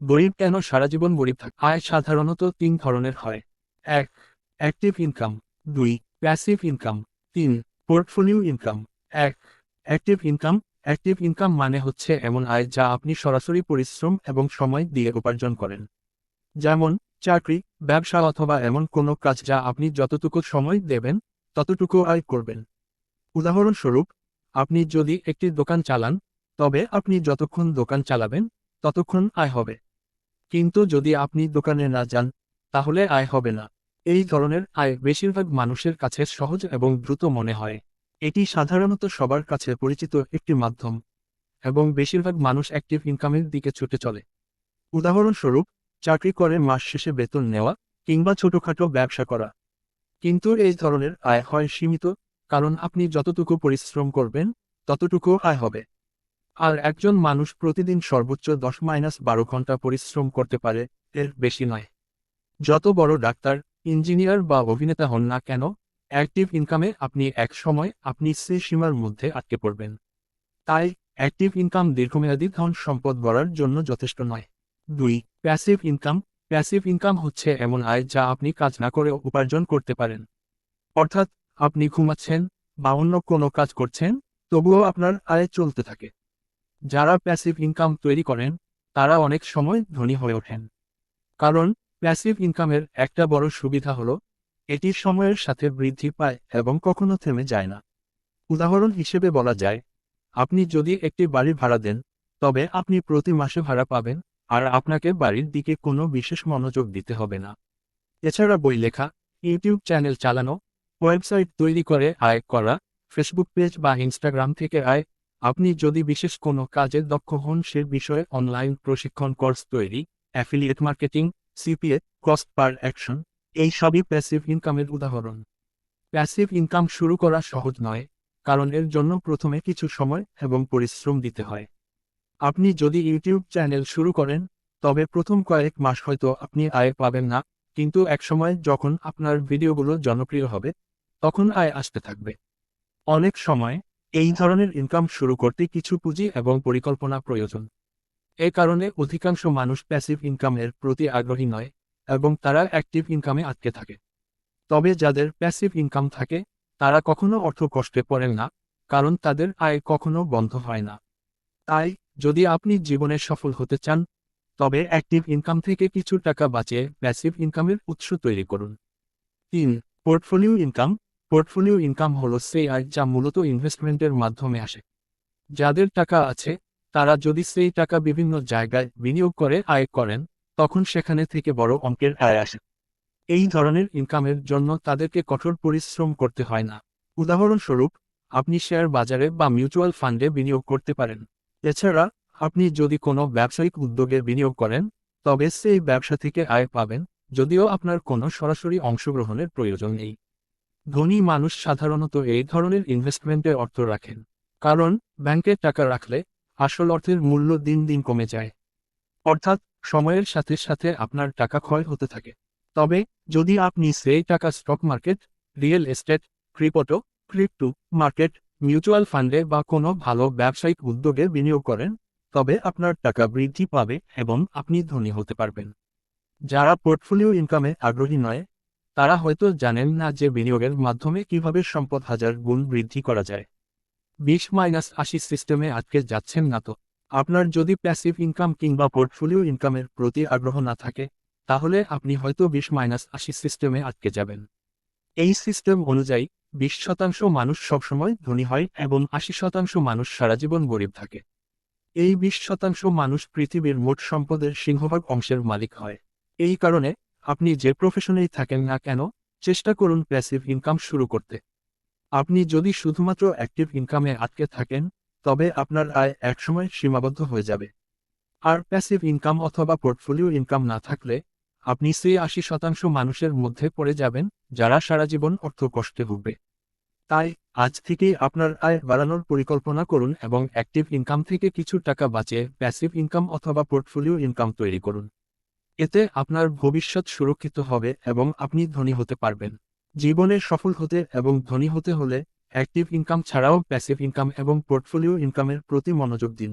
গরিব কেন সারা জীবন গরিব থাকে? আয় সাধারণত তিন ধরনের হয়। এক, অ্যাক্টিভ ইনকাম। দুই, প্যাসিভ ইনকাম। তিন, পোর্টফোলিও ইনকাম। এক, অ্যাক্টিভ ইনকাম। অ্যাক্টিভ ইনকাম মানে হচ্ছে এমন আয় যা আপনি সরাসরি পরিশ্রম এবং সময় দিয়ে উপার্জন করেন। যেমন চাকরি, ব্যবসা অথবা এমন কোনো কাজ যা আপনি যতটুকু সময় দেবেন ততটুকু আয় করবেন। উদাহরণস্বরূপ, আপনি যদি একটি দোকান চালান, তবে আপনি যতক্ষণ দোকান চালাবেন ততক্ষণ আয় হবে। কিন্তু যদি আপনি দোকানে না যান, তাহলে আয় হবে না। এই ধরনের আয় বেশিরভাগ মানুষের কাছে সহজ এবং দ্রুত মনে হয়। এটি সাধারণত সবার কাছে পরিচিত একটি মাধ্যম, এবং বেশিরভাগ মানুষ অ্যাক্টিভ ইনকামের দিকে ছুটে চলে। উদাহরণস্বরূপ, চাকরি করে মাস শেষে বেতন নেওয়া কিংবা ছোটখাটো ব্যবসা করা। কিন্তু এই ধরনের আয় হয় সীমিত, কারণ আপনি যতটুকু পরিশ্রম করবেন ততটুকু আয় হবে। আর একজন মানুষ প্রতিদিন সর্বোচ্চ 10-12 ঘন্টা পরিশ্রম করতে পারে, এর বেশি নয়। যত বড় ডাক্তার, ইঞ্জিনিয়ার বা অভিনেতা হন না কেন, অ্যাক্টিভ ইনকামে আপনি এক সময় আপনি সেই সীমার মধ্যে আটকে পড়বেন। তাই অ্যাক্টিভ ইনকাম দীর্ঘমেয়াদী ধন সম্পদ গড়ার জন্য যথেষ্ট নয়। দুই, প্যাসিভ ইনকাম। প্যাসিভ ইনকাম হচ্ছে এমন আয় যা আপনি কাজ না করেও উপার্জন করতে পারেন। অর্থাৎ, আপনি ঘুমাচ্ছেন বা অন্য কোনো কাজ করছেন, তবুও আপনার আয় চলতে থাকে। যারা প্যাসিভ ইনকাম তৈরি করেন, তারা অনেক সময় ধনী হয়ে ওঠেন। কারণ প্যাসিভ ইনকামের একটা বড় সুবিধা হলো, এটি সময়ের সাথে বৃদ্ধি পায় এবং কখনো থেমে যায় না। উদাহরণ হিসেবে বলা যায়, আপনি যদি একটি বাড়ি ভাড়া দেন, তবে আপনি প্রতি মাসে ভাড়া পাবেন, আর আপনাকে বাড়ির দিকে কোনো বিশেষ মনোযোগ দিতে হবে না। এছাড়া বই লেখা, ইউটিউব চ্যানেল চালানো, ওয়েবসাইট তৈরি করে আয় করা, ফেসবুক পেজ বা ইনস্টাগ্রাম থেকে আয়, আপনি যদি বিশেষ কোনো কাজে দক্ষ হন সে বিষয়ে অনলাইন প্রশিক্ষণ কোর্স তৈরি, affiliate marketing, CPA, cost per action, এই সবই প্যাসিভ ইনকামের উদাহরণ। প্যাসিভ ইনকাম শুরু করা সহজ নয়, কারণ এর জন্য প্রথমে কিছু সময় এবং পরিশ্রম দিতে হয়। আপনি যদি ইউটিউব চ্যানেল শুরু করেন, তবে প্রথম কয়েক মাস হয়তো আপনি আয় পাবেন না, কিন্তু একসময় যখন আপনার ভিডিওগুলো জনপ্রিয় হবে, তখন আয় আসতে থাকবে। অনেক সময় এই ধরনের ইনকাম শুরু করতে কিছু পুঁজি এবং পরিকল্পনা প্রয়োজন। এ কারণে অধিকাংশ মানুষ প্যাসিভ ইনকামের প্রতি আগ্রহী নয়, এবং তারা অ্যাক্টিভ ইনকামে আটকে থাকে। তবে যাদের প্যাসিভ ইনকাম থাকে, তারা কখনো অর্থ কষ্টে পড়েন না, কারণ তাদের আয় কখনো বন্ধ হয় না। তাই, যদি আপনি জীবনে সফল হতে চান, তবে অ্যাক্টিভ ইনকাম থেকে কিছু টাকা বাঁচিয়ে প্যাসিভ ইনকামের উৎস তৈরি করুন। তিন, পোর্টফোলিও ইনকাম। পোর্টফোলিও ইনকাম হল সেই আয় যা মূলত ইনভেস্টমেন্টের মাধ্যমে আসে। যাদের টাকা আছে, তারা যদি সেই টাকা বিভিন্ন জায়গায় বিনিয়োগ করে আয় করেন, তখন সেখানে থেকে বড় অঙ্কের আয় আসে। এই ধরনের ইনকামের জন্য তাদেরকে কঠোর পরিশ্রম করতে হয় না। উদাহরণস্বরূপ, আপনি শেয়ার বাজারে বা মিউচুয়াল ফান্ডে বিনিয়োগ করতে পারেন। এছাড়া, আপনি যদি কোনো ব্যবসায়িক উদ্যোগে বিনিয়োগ করেন, তবে সেই ব্যবসা থেকে আয় পাবেন, যদিও আপনার কোনো সরাসরি অংশগ্রহণের প্রয়োজন নেই। ধনী মানুষ সাধারণত এই ধরনের ইনভেস্টমেন্টে অর্থ রাখেন, কারণ ব্যাংকে টাকা রাখলে আসল অর্থের মূল্য দিন দিন কমে যায়। অর্থাৎ, সময়ের সাথে সাথে আপনার টাকা ক্ষয় হতে থাকে। তবে যদি আপনি সেই টাকা stock market, real estate, crypto market, mutual ফান্ডে বা কোনো ভালো ব্যবসায়িক উদ্যোগে বিনিয়োগ করেন, তবে আপনার টাকা বৃদ্ধি পাবে এবং আপনি ধনী হতে পারবেন। যারা পোর্টফোলিও ইনকামে আগ্রহী নয়, তারা হয়তো জানেন না যে বিনিয়োগের মাধ্যমে কিভাবে সম্পদ হাজার গুণ বৃদ্ধি করা যায়। 20-80 সিস্টেমে আটকে যাচ্ছেন না তো? আপনার যদি প্যাসিভ ইনকাম কিংবা পোর্টফোলিও ইনকামের প্রতি আগ্রহ না থাকে, তাহলে আপনি হয়তো 20-80 সিস্টেমে আটকে যাবেন। এই সিস্টেম অনুযায়ী 20% মানুষ সবসময় ধনী হয় এবং 80% মানুষ সারা জীবন গরিব থাকে। এই 20% মানুষ পৃথিবীর মোট সম্পদের সিংহভাগ অংশের মালিক হয়। এই কারণে, আপনি যে প্রফেশনেই থাকেন না কেন, চেষ্টা করুন প্যাসিভ ইনকাম শুরু করতে। আপনি যদি শুধুমাত্র অ্যাক্টিভ ইনকামে আটকে থাকেন, তবে আপনার আয় একসময় সীমাবদ্ধ হয়ে যাবে। আর প্যাসিভ ইনকাম অথবা পোর্টফোলিও ইনকাম না থাকলে, আপনি সেই 80% মানুষের মধ্যে পড়ে যাবেন, যারা সারা জীবন অর্থ কষ্টে ভুগবে। তাই, আজ থেকেই আপনার আয় বাড়ানোর পরিকল্পনা করুন এবং অ্যাক্টিভ ইনকাম থেকে কিছু টাকা বাঁচিয়ে প্যাসিভ ইনকাম অথবা পোর্টফোলিও ইনকাম তৈরি করুন। এতে আপনার ভবিষ্যৎ সুরক্ষিত হবে এবং আপনি ধনী হতে পারবেন। জীবনে সফল হতে এবং ধনী হতে হলে অ্যাক্টিভ ইনকাম ছাড়াও প্যাসিভ ইনকাম এবং পোর্টফোলিও ইনকামের প্রতি মনোযোগ দিন।